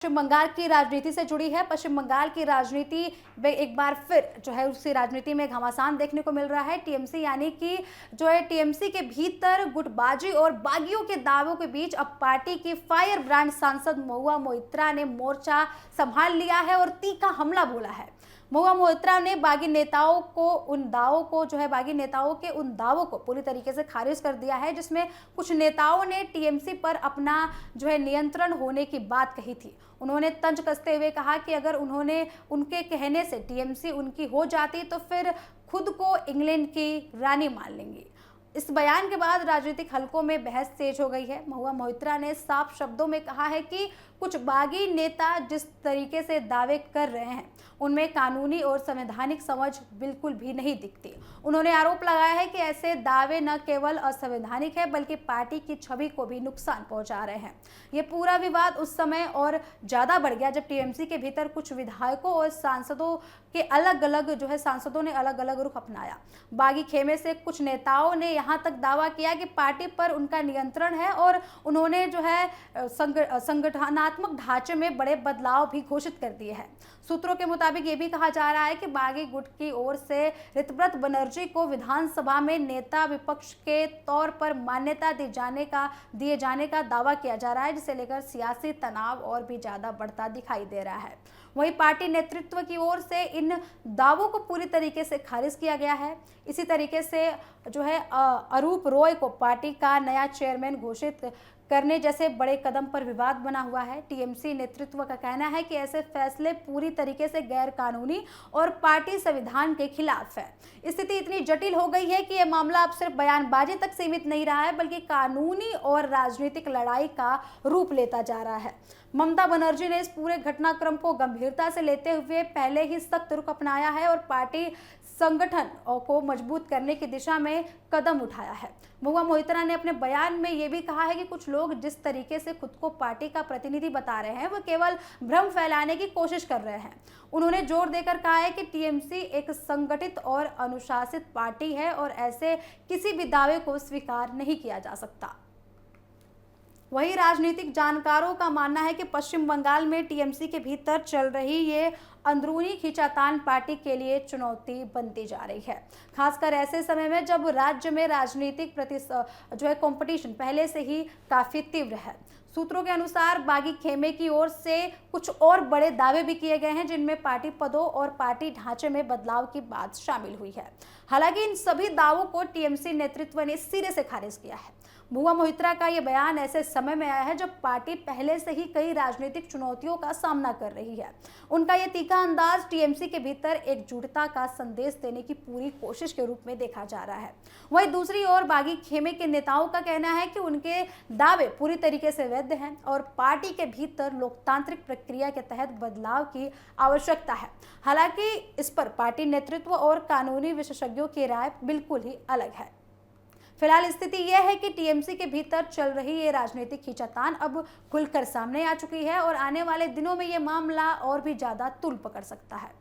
पश्चिम बंगाल की राजनीति से जुड़ी है। पश्चिम बंगाल की राजनीति में एक बार फिर जो है उसी राजनीति में घमासान देखने को मिल रहा है। टीएमसी यानी कि जो है टीएमसी के भीतर गुटबाजी और बागियों के दावों के बीच अब पार्टी की फायर ब्रांड सांसद महुआ मोइत्रा ने मोर्चा संभाल लिया है और तीखा हमला बोला है। महुआ मोइत्रा ने बागी नेताओं के उन दावों को पूरी तरीके से खारिज कर दिया है, जिसमें कुछ नेताओं ने टीएमसी पर अपना जो है नियंत्रण होने की बात कही थी। उन्होंने तंज कसते हुए कहा कि अगर उनके कहने से टीएमसी उनकी हो जाती तो फिर खुद को इंग्लैंड की रानी मान लेंगी। इस बयान के बाद राजनीतिक हलकों में बहस तेज हो गई है। महुआ मोइत्रा ने साफ शब्दों में कहा है कि कुछ बागी नेता जिस तरीके से दावे कर रहे हैं उनमें कानूनी और संवैधानिक समझ बिल्कुल भी नहीं दिखती। उन्होंने आरोप लगाया है कि ऐसे दावे न केवल असंवैधानिक है बल्कि पार्टी की छवि को भी नुकसान पहुंचा रहे हैं। ये पूरा विवाद उस समय और ज्यादा बढ़ गया जब टीएमसी के भीतर कुछ विधायकों और सांसदों ने अलग अलग रुख अपनाया। बागी खेमे से कुछ नेताओं ने यहाँ तक दावा किया कि पार्टी पर उनका नियंत्रण है और उन्होंने जो है संगठनात्मक ढांचे में बड़े बदलाव भी घोषित कर दिए हैं। सूत्रों के मुताबिक ये भी कहा जा रहा है कि बागी गुट की ओर से ऋतव्रत बनर्जी को विधानसभा में नेता विपक्ष के तौर पर मान्यता दिए जाने का दावा किया जा रहा है, जिसे लेकर सियासी तनाव और भी ज्यादा बढ़ता दिखाई दे रहा है। वहीं पार्टी नेतृत्व की ओर से इन दावों को पूरी तरीके से खारिज किया गया है। इसी तरीके से जो है अरूप रॉय को पार्टी का नया चेयरमैन घोषित करने जैसे बड़े कदम पर विवाद बना हुआ है। टीएमसी नेतृत्व का कहना है कि ऐसे फैसले पूरी तरीके से गैर कानूनी और पार्टी संविधान के खिलाफ है। स्थिति इतनी जटिल हो गई है कि यह मामला अब सिर्फ बयानबाजी तक सीमित नहीं रहा है बल्कि कानूनी और राजनीतिक लड़ाई का रूप लेता जा रहा है। ममता बनर्जी ने इस पूरे घटनाक्रम को गंभीरता से लेते हुए पहले ही सख्त रुख अपनाया है और पार्टी संगठन को मजबूत करने की दिशा में कदम उठाया है। महुआ मोइत्रा ने अपने बयान में यह भी कहा है कि कुछ लोग जिस तरीके से खुद को पार्टी का प्रतिनिधि बता रहे हैं वो केवल भ्रम फैलाने की कोशिश कर रहे हैं। उन्होंने जोर देकर कहा है कि टीएमसी एक संगठित और अनुशासित पार्टी है और ऐसे किसी भी दावे को स्वीकार नहीं किया जा सकता। वहीं राजनीतिक जानकारों का मानना है कि पश्चिम बंगाल में टीएमसी के भीतर चल रही ये अंदरूनी खींचातान पार्टी के लिए चुनौती बनती जा रही है, खासकर ऐसे समय में जब राज्य में राजनीतिक कंपटीशन पहले से ही काफी तीव्र है। सूत्रों के अनुसार बागी खेमे की ओर से कुछ और बड़े दावे भी किए गए हैं, जिनमें पार्टी पदों और पार्टी ढांचे में बदलाव की बात शामिल हुई है। हालांकि इन सभी दावों को टीएमसी नेतृत्व ने सिरे से खारिज किया है। महुआ मोइत्रा का यह बयान ऐसे समय में आया है जब पार्टी पहले से ही कई राजनीतिक चुनौतियों का सामना कर रही है। उनका यह तीखा अंदाज टीएमसी के भीतर एकजुटता का संदेश देने की पूरी कोशिश के रूप में देखा जा रहा है। वहीं दूसरी ओर बागी खेमे के नेताओं का कहना है कि उनके दावे पूरी तरीके से वैध हैं और पार्टी के भीतर लोकतांत्रिक प्रक्रिया के तहत बदलाव की आवश्यकता है। हालांकि इस पर पार्टी नेतृत्व और कानूनी विशेषज्ञों की राय बिल्कुल ही अलग है। फिलहाल स्थिति यह है कि टीएमसी के भीतर चल रही ये राजनीतिक खींचातान अब खुलकर सामने आ चुकी है और आने वाले दिनों में ये मामला और भी ज्यादा तूल पकड़ सकता है।